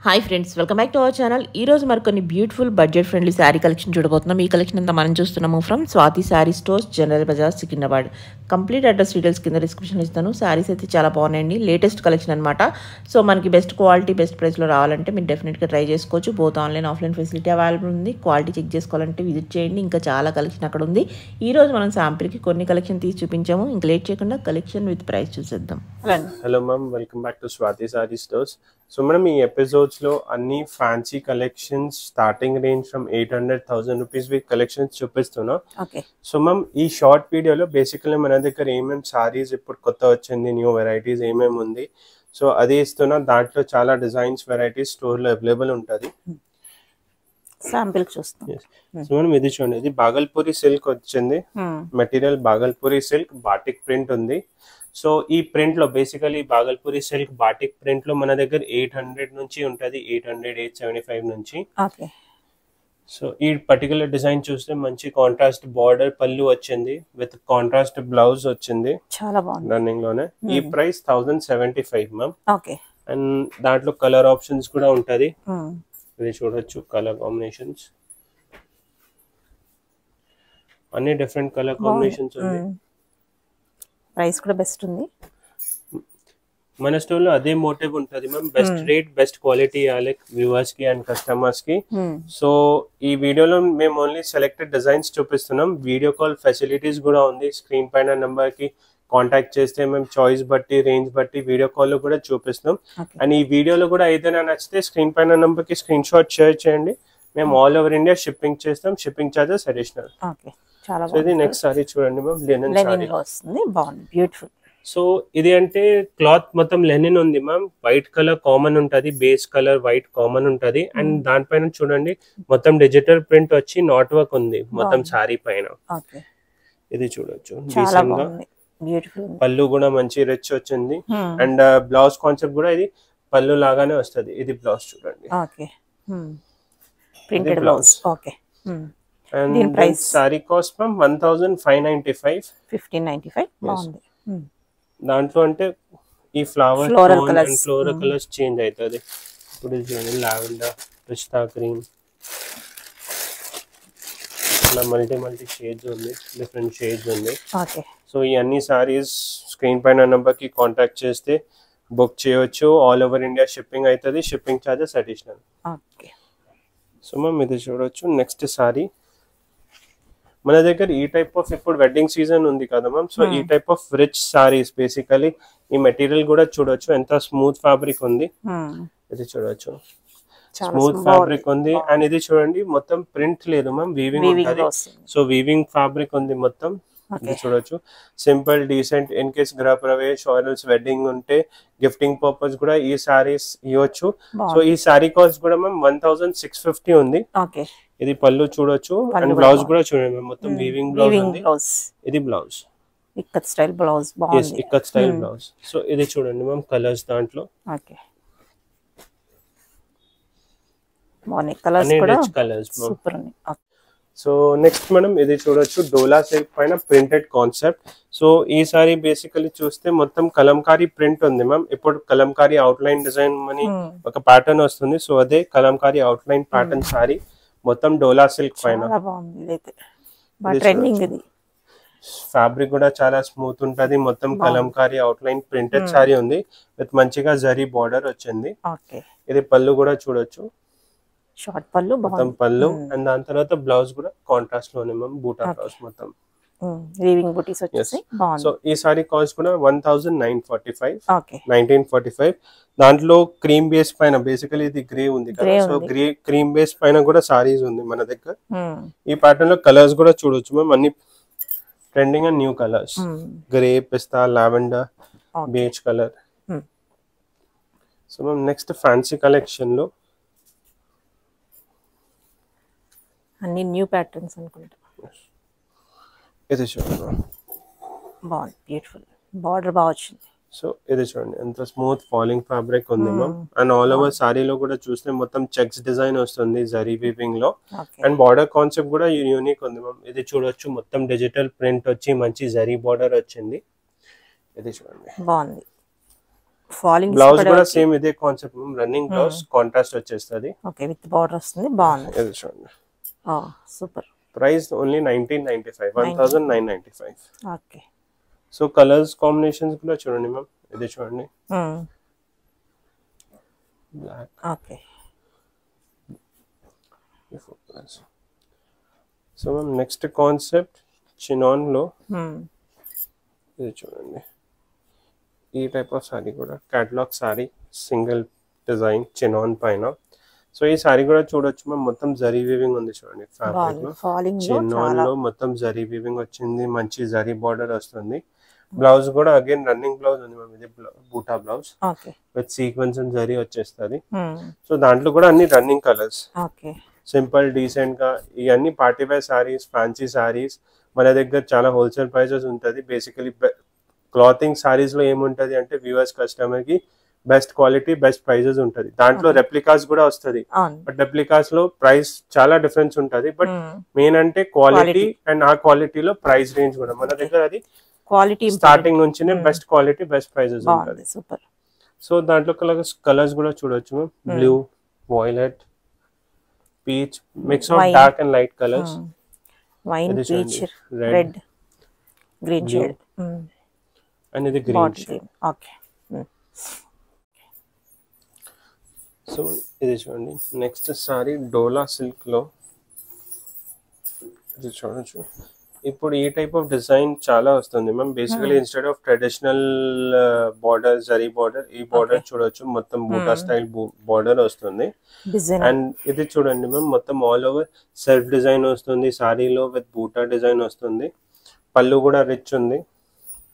Hi friends, welcome back to our channel. ఈ రోజు మరి కొన్ని beautiful budget friendly sari collection చూడబోతున్నాం. ఈ కలెక్షన్ అంతా మనం చూస్తున్నాము from Swathi sari stores, General Bazaar, Secunderabad. Complete address details కింద డిస్క్రిప్షన్ ఇస్తాను. శారీస్ అయితే చాలా బాగున్నాయండి, లేటెస్ట్ కలెక్షన్ అనమాట. సో మనకి బెస్ట్ క్వాలిటీ బెస్ట్ ప్రైస్లో రావాలంటే మీరు డెఫినెట్గా ట్రై చేసుకోవచ్చు. Both online offline facility available ఉంది. క్వాలిటీ చెక్ చేసుకోవాలంటే విజిట్ చేయండి. ఇంకా చాలా కలెక్షన్ అక్కడ ఉంది. ఈ రోజు మనం శాంపిల్కి కొన్ని కలెక్షన్ తీసి చూపించాము. ఇంకా లేట్ చేయకుండా కలెక్షన్ విత్ ప్రైస్ చూసేద్దాం. Hello ma'am, welcome back to Swathi sari stores. So మనం ఈ ఎపిసోడ్స్ లో అన్ని fancy collections starting range from 800,000 rupees collections చూపిస్తున్నాం. సో మ్యామ్ ఈ షార్ట్ వీడియోలో బేసికల్లీ మన దగ్గర ఏమేమి సారీస్ ఇప్పుడు కొత్త వచ్చింది, న్యూ వెరైటీస్ ఏమేమి ఉంది, సో అది ఇస్తున్నా. దాంట్లో చాలా డిజైన్స్ వెరైటీస్ స్టోర్ లో అవైలబుల్ ఉంటుంది. శాంపిల్ చూస్తాం. సో మనం ఇది చూడండి, ఇది బాగల్పూరి సిల్క్ వచ్చింది. Material Bhagalpuri silk, batik print ఉంది. సో ఈ ప్రింట్ లో basically Bhagalpuri silk batik print లో మన దగ్గర 800 నుంచి ఉంటది, 800, 875 నుంచి. సో ఈ పర్టికులర్ డిజైన్ చూస్తే మంచి కాంట్రాస్ట్ బార్డర్ పళ్ళు వచ్చింది, విత్ కాంట్రాస్ట్ బ్లౌజ్ వచ్చింది. చాలా బాగుంది రన్నింగ్ లోనే. ఈ ప్రైస్ 1075 మ్యామ్. అండ్ దాంట్లో కలర్ ఆప్షన్స్ కూడా ఉంటది. ఇది చూడొచ్చు, కలర్ కాంబినేషన్స్ అన్ని డిఫరెంట్ కలర్ కాంబినేషన్స్ ఉంది. ప్రైస్ కూడా బెస్ట్ ఉంది. మన స్టోర్ లో అదే మోటివ్ ఉంటది ma'am, best rate best quality ఇవ్వాలి వ్యూవర్స్ కి అండ్ కస్టమర్స్ కి. సో ఈ వీడియోలో మేము ఓన్లీ సెలెక్టెడ్ డిజైన్స్ చూపిస్తున్నాం. వీడియో కాల్ ఫెసిలిటీస్ కూడా ఉంది. స్క్రీన్ పైన నెంబర్ కి కాంటాక్ట్ చేస్తే మేము చాయిస్ బట్టి రేంజ్ బట్టి వీడియో కాల్ లో కూడా చూపిస్తున్నాం. అండ్ ఈ వీడియోలో కూడా ఏదైనా నచ్చితే స్క్రీన్ పైన నెంబర్ కి స్క్రీన్ షాట్ షేర్ చేయండి. మేము ఆల్ ఓవర్ ఇండియా షిప్పింగ్ చేస్తాం. Shipping charges additional. సో ఇది నెక్స్ట్ సారీ చూడండి మ్యామ్, లెనిన్ సారీ వస్తుంది, బాగుంది, బ్యూటిఫుల్. సో ఇది అంటే క్లాత్ మొత్తం లెనిన్ ఉంది మ్యామ్. వైట్ కలర్ కామన్ ఉంటది, బేస్ కలర్ వైట్ కామన్ ఉంటది. అండ్ దానిపైన చూడండి మొత్తం డిజిటల్ ప్రింట్ వచ్చి నాట్ వర్క్ ఉంది మొత్తం సారీ పైన. ఇది చూడొచ్చు, డీసెంట్ గా పళ్ళు కూడా మంచి రిచ్ వచ్చింది. అండ్ బ్లౌజ్ కాన్సెప్ట్ కూడా ఇది పళ్ళు లాగానే వస్తుంది. ఇది బ్లౌజ్ చూడండి, printed blouse. And price sorry cost ma'am 1595. 1595 బాగుంది. దాంట్లో అంటే ఈ ఫ్లవర్ కలర్స్ చేంజ్ అవుతుంది. ఇప్పుడు చూడండి, లావెండర్, పిస్తా గ్రీన్, ఇలా మల్టీ షేడ్స్ ఉంది, డిఫరెంట్ షేడ్స్ ఉంది. సో ఈ అన్ని సారీస్ స్క్రీన్ పైన నెంబర్ కి కాంటాక్ట్ చేస్తే బుక్ చేయొచ్చు. ఆల్ ఓవర్ ఇండియా షిప్పింగ్ అవుతుంది. Shipping charges additional. So ma'am ఇది చూడొచ్చు, నెక్స్ట్ సారీ మన దగ్గర ఈ టైప్ ఆఫ్ ఇప్పుడు వెడ్డింగ్ సీజన్ ఉంది కదా మ్యామ్. సో ఈ type of rich saris basically ఈ మెటీరియల్ కూడా చూడొచ్చు, ఎంత స్మూత్ ఫ్యాబ్రిక్ ఉంది. ఇది చూడొచ్చు, స్మూత్ ఫ్యాబ్రిక్ ఉంది. అండ్ ఇది చూడండి మొత్తం ప్రింట్ లేదు మ్యామ్, వీవింగ్ ఉంటుంది. సో వీవింగ్ ఫ్యాబ్రిక్ ఉంది మొత్తం. ఇది చూడొచ్చు, సింపుల్ డీసెంట్. ఇన్ కేస్ గృహ ప్రవేశ్ ఆర్ఎల్స్ వెడ్డింగ్ ఉంటే గిఫ్టింగ్ పర్పస్ కూడా ఈ సారీస్ ఇవ్వచ్చు. సో ఈ సారీ కాస్ట్ కూడా మ్యామ్ 1650 ఉంది. ఇది పళ్ళు చూడొచ్చు. అండ్ బ్లౌజ్ కూడా చూడండి మొత్తం వీవింగ్ బ్లౌజ్ ఉంది. ఇది blouse ikat style blouse, ikat style blouse. So ఇది చూడండి మ్యామ్ కలర్స్ దాంట్లో కలర్స్ సూపర్ ఉంది. సో నెక్స్ట్ మనం ఇది చూడొచ్చు, డోలా సిల్క్ పైన ప్రింటెడ్ కాన్సెప్ట్. సో ఈ సారీ బేసికలీ చూస్తే మొత్తం కలంకారీ ప్రింట్ ఉంది మ్యామ్. ఇప్పుడు కలంకారీ అవుట్ లైన్ డిజైన్ అని ఒక ప్యాటర్న్ వస్తుంది. సో అదే Kalamkari out line pattern sorry మొత్తం డోలా సిల్క్ పైన. ఫ్యాబ్రిక్ కూడా చాలా స్మూత్ ఉంటది. మొత్తం Kalamkari out line printed sorry ఉంది, విత్ మంచిగా జరీ బార్డర్ వచ్చింది. ఇది పళ్ళు కూడా చూడొచ్చు, షార్ట్ పళ్ళు, మొత్తం పళ్ళు. అండ్ దాని తర్వాత బ్లౌజ్ కూడా కాంట్రాస్ట్ లోనే మ్యామ్, బూటా బ్లౌజ్ మొత్తం వీవింగ్ బూటీస్ వచ్చేసి. సో ఈ సారీ కాస్ట్ కూడా 1945. దాంట్లో క్రీమ్ బేస్ పైన బేసికలీ ఇది గ్రే ఉంది కదా. సో క్రీమ్ బేస్ పైన కూడా సారీస్ ఉంది మన దగ్గర. ఈ ప్యాటర్న్ లో కలర్స్ కూడా చూడొచ్చు మ్యామ్, అన్ని trending and new colours. Grey, pista, lavender, beige colour. So ma'am next fancy collection లో అన్ని న్యూ ప్యాటర్న్స్ అనుకుంటా. ఇది చూడండి, బాగుంది, బ్యూటిఫుల్ బార్డర్ బాగా వచ్చింది. సో ఇది చూడండి ఎంత స్మూత్ ఫాలింగ్ ఫ్యాబ్రిక్ ఉంది మ్యామ్. అండ్ ఆల్ ఓవర్ సారీలో కూడా చూస్తే మొత్తం చెక్స్ డిజైన్ వస్తుంది జరీ వీవింగ్ లో. అండ్ బార్డర్ కాన్సెప్ట్ కూడా యూనిక్ ఉంది మ్యామ్. ఇది చూడొచ్చు, మొత్తం డిజిటల్ ప్రింట్ వచ్చి మంచి జరీ బార్డర్ వచ్చింది. ఇది చూడండి, బాగుంది. ఫాలింగ్ బ్లౌజ్ కూడా సేమ్ ఇదే concept ma'am, running blouse contrast వచ్చేస్తుంది. ఓకే, విత్ బార్డర్ వస్తుంది, బాగుంది. ఇది చూడండి, super. Price only 1995, 1995. Okay. So colours combinations కూడా చూడండి మ్యామ్, ఇది చూడండి black. Okay. So ma'am next concept chinon లో, ఇది చూడండి ఈ టైప్ ఆఫ్ సారీ కూడా catalogue sari, single design chinon పైన. సో ఈ సారీ కూడా చూడొచ్చు మ్యామ్, మొత్తం జరీ వీవింగ్ ఉంది చూడండి ఫ్యాబ్రిక్ లో. చినాన్ లో మొత్తం జరీ వీవింగ్ వచ్చింది, మంచి జరీ బార్డర్ వస్తుంది. బ్లౌజ్ కూడా అగైన్ రన్నింగ్ బ్లౌజ్ ఉంది మ్యామ్, ఇది బూటా blouse with sequence and zari వచ్చేస్తుంది. సో దాంట్లో కూడా అన్ని రన్నింగ్ కలర్స్, సింపుల్ డీసెంట్ గా. ఇవన్నీ party wear saris, fancy saris మన దగ్గర చాలా హోల్సేల్ ప్రైసెస్ ఉంటుంది. బేసికలీ క్లాతింగ్ సారీస్ లో ఏముంటది అంటే వ్యూవర్స్ కస్టమర్ కి బెస్ట్ క్వాలిటీ బెస్ట్ ప్రైజెస్ ఉంటుంది. దాంట్లో రెప్లికాస్ కూడా వస్తుంది, బట్ రెప్లికాస్ లో ప్రైస్ చాలా డిఫరెన్స్ ఉంటుంది. బట్ మెయిన్ అంటే క్వాలిటీ అండ్ ఆ క్వాలిటీలో ప్రైస్ రేంజ్ కూడా మన దగ్గర అది క్వాలిటీ స్టార్టింగ్ నుంచినే బెస్ట్ క్వాలిటీ బెస్ట్ ప్రైజెస్ ఉంటుంది. సో దాంట్లో కలర్స్ కూడా చూడొచ్చు ma'am, blue, violet, peach, mix of dark and light colours, wine, peach, red, green shade and ఇది గ్రీన్ షేడ్. ఓకే. సో ఇది చూడండి నెక్స్ట్ సారీ డోలా సిల్క్ లో, ఇది చూడొచ్చు. ఇప్పుడు ఈ టైప్ ఆఫ్ డిజైన్ చాలా వస్తుంది ma'am. Basically instead of traditional border, zari border, ఈ బార్డర్ చూడొచ్చు మొత్తం బూటా స్టైల్ బార్డర్ వస్తుంది. అండ్ ఇది చూడండి మ్యామ్, మొత్తం ఆల్ ఓవర్ సెల్ఫ్ డిజైన్ వస్తుంది సారీలో విత్ బూటా డిజైన్ వస్తుంది. పళ్ళు కూడా రిచ్ ఉంది,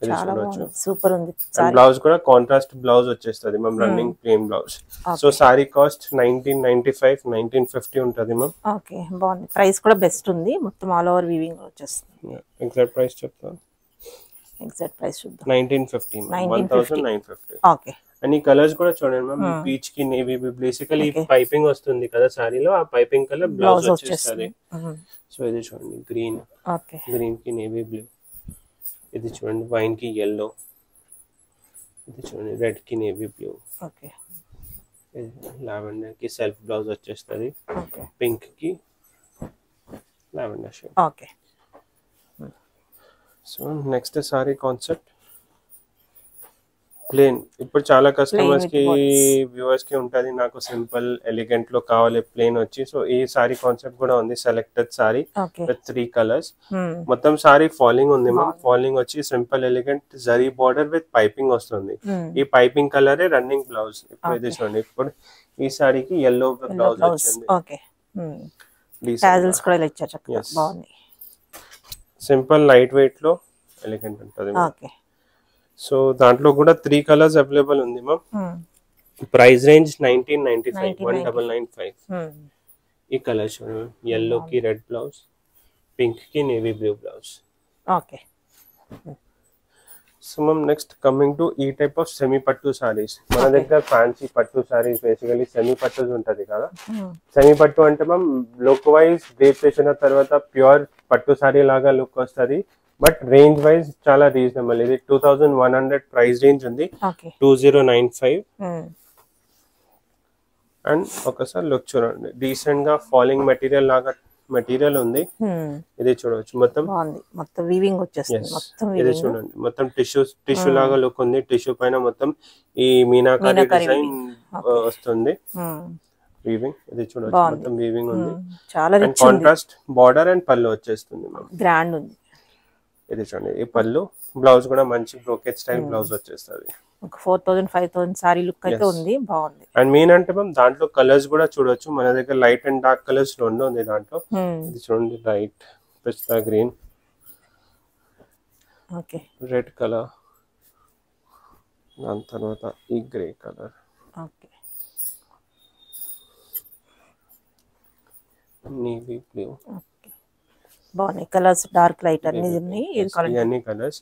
ఇది చూడొచ్చు. సూపర్ ఉంది. బ్లౌజ్ కూడా కాంట్రాస్ట్ బ్లౌజ్ వచ్చేస్తుంది ma'am, running plain blouse. So sorry cost 1995, 1950 ఉంటుంది మ్యామ్. ఓకే, బాగుంది. ప్రైస్ కూడా బెస్ట్ ఉంది, మొత్తం ఆల్ ఓవర్ వీవింగ్ వచ్చేస్తుంది. ఎగ్జాక్ట్ ప్రైస్ చెప్తాను, ఎగ్జాక్ట్ ప్రైస్ చూద్దాం. 1950, 1950. ఓకే. అండ్ ఈ కలర్స్ కూడా చూడండి మ్యామ్, పీచ్ కి నేవీ, బేసికలీ పైపింగ్ వస్తుంది కదా సారీలో, ఆ పైపింగ్ కలర్ బ్లౌజ్ వచ్చేస్తుంది. సో ఇది చూడండి గ్రీన్, గ్రీన్ కి నేవీ బ్లూ, ఇది చూడండి వైన్ కి yellow, ఇది చూడండి రెడ్ కి నేవీ బ్లూ, లావెండర్ కి సెల్ఫ్ బ్లౌజ్ వచ్చేస్తుంది, పింక్ కి lavender shade. Okay. So next sari concept plain. ఇప్పుడు చాలా కస్టమర్స్ కి వ్యూవర్స్ కి ఉంటది, నాకు సింపుల్ ఎలిగెంట్ లో కావాలి ప్లేన్ వచ్చి. సో ఈ సారీ కాన్సెప్ట్ కూడా ఉంది, సెలెక్టెడ్ సారీ విత్ 3 కలర్స్. మొత్తం సారీ ఫాలింగ్ ఉంది మ్యామ్, ఫాలింగ్ వచ్చి simple elegant zari border with piping వస్తుంది. ఈ పైపింగ్ కలరే రన్నింగ్ బ్లౌజ్. ఇప్పుడు ఇది చూడండి, ఇప్పుడు ఈ సారీకి yellow బ్లౌజ్ వచ్చింది. సింపుల్ లైట్ వెయిట్ లో ఎలిగెంట్ ఉంటుంది. సో దాంట్లో కూడా 3 కలర్స్ అవైలబుల్ ఉంది మ్యామ్. Price range 1995, 1995. ఈ కలర్ చూడండి, yellow కి రెడ్ బ్లౌజ్, పింక్ కి navy blue blouse. Okay. So ma'am next coming to ఈ టైప్ ఆఫ్ సెమీ పట్టు సారీస్. మన దగ్గర ఫ్యాన్సీ పట్టు సారీస్ బేసికలీ సెమీ పట్టు ఉంటది కదా. సెమీ పట్టు అంటే మ్యామ్ లుక్ వైజ్ డ్రేప్ చేసిన తర్వాత ప్యూర్ పట్టు సారీ లాగా లుక్ వస్తుంది, బట్ రేంజ్ వైజ్ చాలా రీజనబుల్. ఇది 2100 ప్రైస్ రేంజ్ ఉంది, 2095. అండ్ ఒకసారి లుక్ చూడండి, డీసెంట్ గా ఫాలింగ్ మెటీరియల్ లాగా మెటీరియల్ ఉంది. ఇది చూడవచ్చు మొత్తం వీవింగ్ వచ్చేస్తుంది. ఇది చూడండి మొత్తం టిష్యూ లాగా లుక్ ఉంది. టిష్యూ పైన మొత్తం ఈ మీనాకారి డిజైన్ వస్తుంది, వీవింగ్. ఇది చూడవచ్చు మొత్తం వీవింగ్ ఉంది, చాలా కాంట్రాస్ట్ బార్డర్ అండ్ పళ్ళు వచ్చేస్తుంది, గ్రాండ్ ఉంది. ఇది చూడండి ఈ పళ్ళు, బ్లౌజ్ కూడా మంచి బ్రోకెట్ స్టైల్ బ్లౌజ్ వచ్చేస్తుంది. 4000, 5000 సారీ లుక్ అయితే ఉంది, బాగుంది. అండ్ మెయిన్ అంటే మ్యామ్ దాంట్లో కలర్స్ కూడా చూడొచ్చు, మన దగ్గర లైట్ అండ్ డార్క్ కలర్స్ రెండు ఉంది దాంట్లో. ఇది చూడండి లైట్ పిస్తా గ్రీన్, రెడ్ కలర్, దాని తర్వాత ఈ గ్రే కలర్, నేవీ బ్లూ. బాగున్నాయి కలర్స్, డార్క్ లైట్ అన్ని కలర్స్.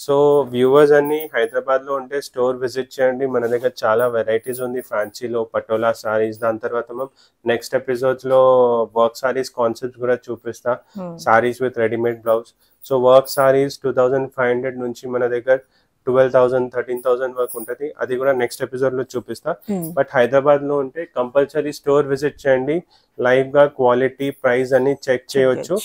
సో వ్యూవర్స్ అన్ని హైదరాబాద్ లో ఉంటే స్టోర్ విజిట్ చేయండి, మన దగ్గర చాలా వెరైటీస్ ఉంది ఫ్యాన్సీలో, పటోలా సారీస్. దాని తర్వాత మనం నెక్స్ట్ ఎపిసోడ్స్ లో వర్క్ సారీస్ కాన్సెప్ట్ కూడా చూపిస్తా, saris with readymade blouse. So work saris 2500 నుంచి మన దగ్గర 12,000 13,000 వరకు ఉంటుంది. అది కూడా నెక్స్ట్ ఎపిసోడ్ లో చూపిస్తా. బట్ హైదరాబాద్ లో ఉంటే కంపల్సరీ స్టోర్ విజిట్ చేయండి. లైవ్ గా క్వాలిటీ ప్రైస్ అన్ని చెక్ చేయొచ్చు.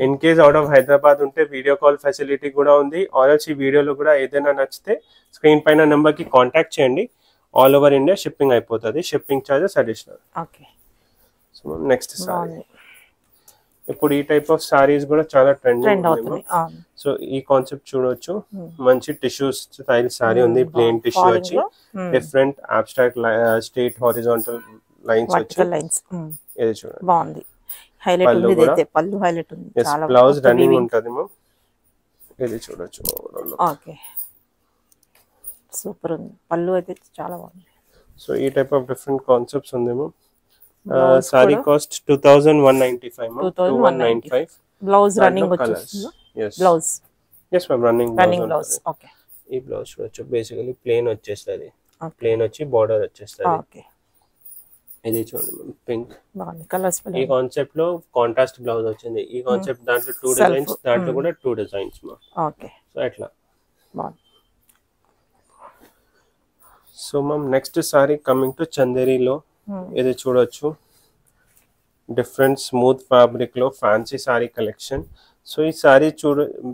In case out of Hyderabad ఉంటే వీడియో కాల్ ఫెసిలిటీ కూడా ఉంది. ఆర్ఎల్స్ ఈ వీడియోలో కూడా ఏదైనా నచ్చితే స్క్రీన్ పైన నెంబర్ కి కాంటాక్ట్ చేయండి. ఆల్ ఓవర్ ఇండియా షిప్పింగ్ అయిపోతుంది. Shipping charges additional. So next sorry, ఇప్పుడు ఈ టైప్ ఆఫ్ సారీస్ కూడా చాలా ట్రెండింగ్ ఉంది. సో ఈ కాన్సెప్ట్ చూడొచ్చు. మంచి టిష్యూ స్టైల్ సారీ ఉంది. ప్లెయిన్ టిష్యూ వచ్చి different abstract straight horizontal lines వచ్చి ఇది చూడండి బాగుంది. హైలైట్ ఉంది. ఇదైతే పల్లు హైలైట్ ఉంది. చాలా బ్లౌజ్ రన్నింగ్ ఉంటది మ్యామ్. ఇది చూడొచ్చు. ఓకే సూపర్ ఉంది. పల్లు అయితే చాలా బాగుంది. సో ఈ టైప్ ఆఫ్ డిఫరెంట్ కాన్సెప్ట్స్ ఉంది ma'am. Sari cost 2195 ma'am. 2195. Blouse running వచ్చేస్తుంది. Blouse yes ma'am, running blouse. Okay ఈ బ్లౌజ్ చూడొచ్చు. బేసికల్లీ ప్లెయిన్ వచ్చేస్తది. ప్లెయిన్ వచ్చి బోర్డర్ వచ్చేస్తది. ఓకే ఇది చూడండి మ్యామ్, పింక్ బాగుంది. కలర్స్ ఈ కాన్సెప్ట్ లో కాంట్రాస్ట్ బ్లౌజ్ వచ్చింది. ఈ కాన్సెప్ట్ దాంట్లో 2 డిజైన్స్, దాంట్లో కూడా 2 డిజైన్స్ మ్యామ్. ఓకే సో ఎట్లా బాగుంది. So ma'am next sari coming to చందేరిలో ఇది చూడొచ్చు. డిఫరెంట్ స్మూత్ ఫ్యాబ్రిక్ లో ఫ్యాన్సీ సారీ కలెక్షన్. సో ఈ సారీ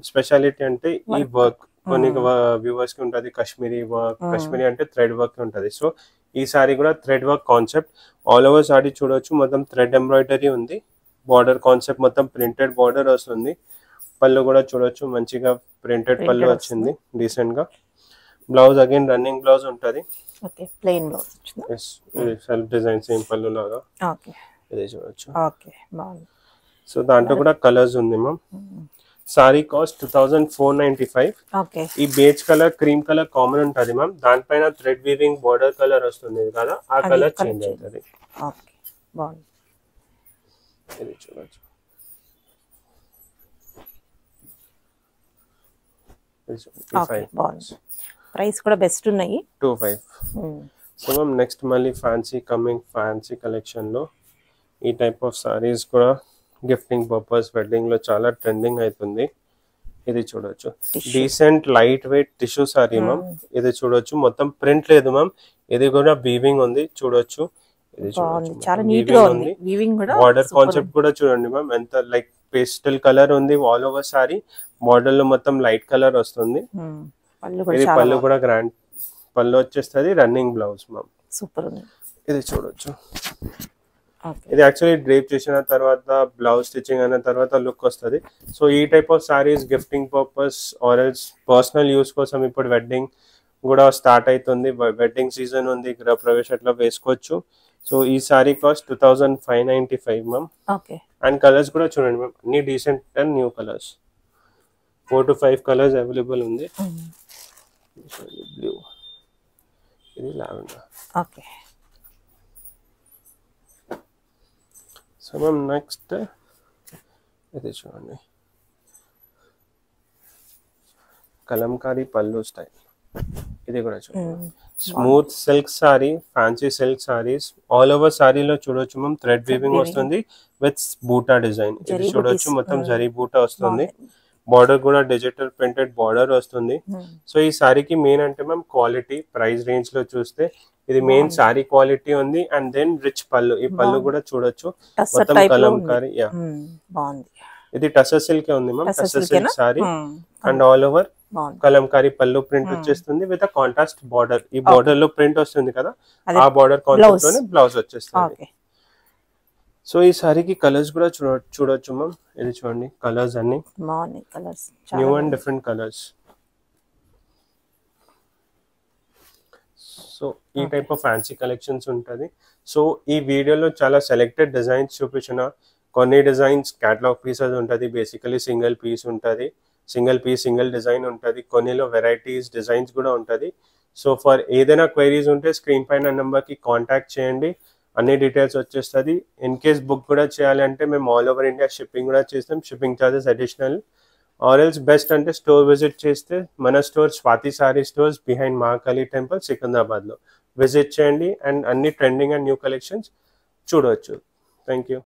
స్పెషాలిటీ అంటే ఈ వర్క్ కొన్ని వ్యూవర్స్ కి ఉంటది. కాశ్మీరీ వర్క్, కాశ్మీరీ అంటే థ్రెడ్ వర్క్ ఉంటది. సో ఈ సారీ కూడా thread work concept. All over sorry చూడొచ్చు. మొత్తం థ్రెడ్ ఎంబ్రాయిడరీ ఉంది. బార్డర్ కాన్సెప్ట్ మొత్తం ప్రింటెడ్ బార్డర్ వస్తుంది. పళ్ళు కూడా చూడొచ్చు. మంచిగా ప్రింటెడ్ పళ్ళు వచ్చింది డీసెంట్ గా. బ్లౌజ్ అగైన్ రన్నింగ్ బ్లౌజ్ ఉంటది. ఓకే ప్లెయిన్ బ్లౌజ్ వచ్చింది. yes సెల్ఫ్ డిజైన్ సేమ్ పళ్ళు లాగా. ఓకే ఇది చూడొచ్చు. ఓకే బాగుంది. సో దాంట్లో కూడా కలర్స్ ఉంది మ్యామ్. సారీ కాస్ట్ 2495. ఓకే ఈ beige colour, cream colour common ఉంటది మ్యామ్. దానిపైన థ్రెడ్ వీవింగ్ బార్డర్ కలర్ వస్తుంది కదా, ఆ కలర్ చేంజ్ అవుతుంది. ఓకే బాగుంది. ఇది చూడొచ్చు. ఓకే బాగుంది. ప్రైస్ కూడా బెస్ట్ ఉన్నాయి. 25. సో మ్యామ్ నెక్స్ట్ మళ్ళీ ఫ్యాన్సీ కలెక్షన్ లో ఈ టైప్ ఆఫ్ సారీస్ కూడా గిఫ్టింగ్ పర్పస్ వెడ్డింగ్ లో చాలా ట్రెండింగ్ అవుతుంది. ఇది చూడొచ్చు. Decent light weight tissue sorry ma'am. ఇది చూడొచ్చు. మొత్తం ప్రింట్ లేదు మ్యామ్. ఇది కూడా వీవింగ్ ఉంది చూడొచ్చు. ఇది చూడొచ్చు. చాలా నీట్ గా ఉంది. వీవింగ్ కూడా బార్డర్ కాన్సెప్ట్ కూడా చూడండి మ్యామ్. ఎంత లైక్ పేస్టల్ కలర్ ఉంది ఆల్ ఓవర్ సారీ. బార్డర్ లో మొత్తం లైట్ కలర్ వస్తుంది. ఇది పళ్ళు కూడా గ్రాండ్ పళ్ళు వచ్చేస్తుంది. Running blouse ma'am. సూపర్ ఉంది. ఇది చూడొచ్చు. ఇది యాక్చువల్లీ డ్రేప్ చేసిన తర్వాత బ్లౌజ్ స్టిచ్చింగ్ అయిన తర్వాత లుక్ వస్తుంది. సో ఈ type of saris gifting purpose or else personal use కోసం ఇప్పుడు వెడ్డింగ్ కూడా స్టార్ట్ అవుతుంది. వెడ్డింగ్ సీజన్ ఉంది. గృహ ప్రవేశం అట్లా వేసుకోవచ్చు. సో ఈ sari cost 2595 ma'am. Okay and colours కూడా చూడండి మ్యామ్. అన్ని decent and new colours. 4 to 5 colours available ఉంది. బ్లూ, ఇది lavender. Okay so ma'am next ఇది చూడండి. కలంకారీ పళ్ళు స్టైల్. ఇది కూడా చూడండి. Smooth silk sari, fancy silk saris all over సారీలో చూడొచ్చు మ్యామ్. థ్రెడ్ వీవింగ్ వస్తుంది విత్ బూటా డిజైన్. ఇది చూడొచ్చు. మొత్తం జరీ బూటా వస్తుంది. బార్డర్ కూడా డిజిటల్ ప్రింటెడ్ బార్డర్ వస్తుంది. సో ఈ సారీకి మెయిన్ అంటే మ్యామ్ క్వాలిటీ. ప్రైస్ రేంజ్ లో చూస్తే ఇది మెయిన్ సారీ క్వాలిటీ ఉంది. అండ్ దెన్ రిచ్ పళ్ళు. ఈ పళ్ళు కూడా చూడొచ్చు. మొత్తం కలంకారీ. ఇది టసర్ సిల్క్ ఉంది ma'am. Tussar silk sorry and all over Kalamkari పళ్ళు ప్రింట్ వచ్చేస్తుంది విత్ కాంట్రాస్ట్ బార్డర్. ఈ బార్డర్ లో ప్రింట్ వస్తుంది కదా, ఆ బార్డర్ కాన్సెప్ట్ లోనే బ్లౌజ్ వచ్చేస్తుంది. సో ఈ సారీకి కలర్స్ కూడా చూడొచ్చు మ్యామ్. ఇది చూడండి. కలర్స్ అన్ని new and different colours. So ఈ టైప్ ఆఫ్ ఫ్యాన్సీ కలెక్షన్స్ ఉంటుంది. సో ఈ వీడియోలో చాలా సెలెక్టెడ్ డిజైన్స్ చూపించిన. కొన్ని డిజైన్స్ క్యాటలాగ్ పీసెస్ ఉంటుంది. బేసికలీ సింగిల్ పీస్ ఉంటుంది. సింగిల్ డిజైన్ ఉంటుంది. కొన్నిలో వెరైటీస్ డిజైన్స్ కూడా ఉంటుంది. సో ఫర్ ఏదైనా క్వైరీస్ ఉంటే స్క్రీన్ పైన నెంబర్కి కాంటాక్ట్ చేయండి. అన్ని డీటెయిల్స్ వచ్చేస్తుంది. ఇన్ కేస్ బుక్ కూడా చేయాలంటే మేము ఆల్ ఓవర్ ఇండియా షిప్పింగ్ కూడా చేస్తాం. Shipping charges additional. Or else best అంటే స్టోర్ విజిట్ చేస్తే మన store Swathi sorry stores behind Mahakali temple సికింద్రాబాద్లో విజిట్ చేయండి. అండ్ అన్ని ట్రెండింగ్ అండ్ న్యూ కలెక్షన్స్ చూడవచ్చు. Thank you.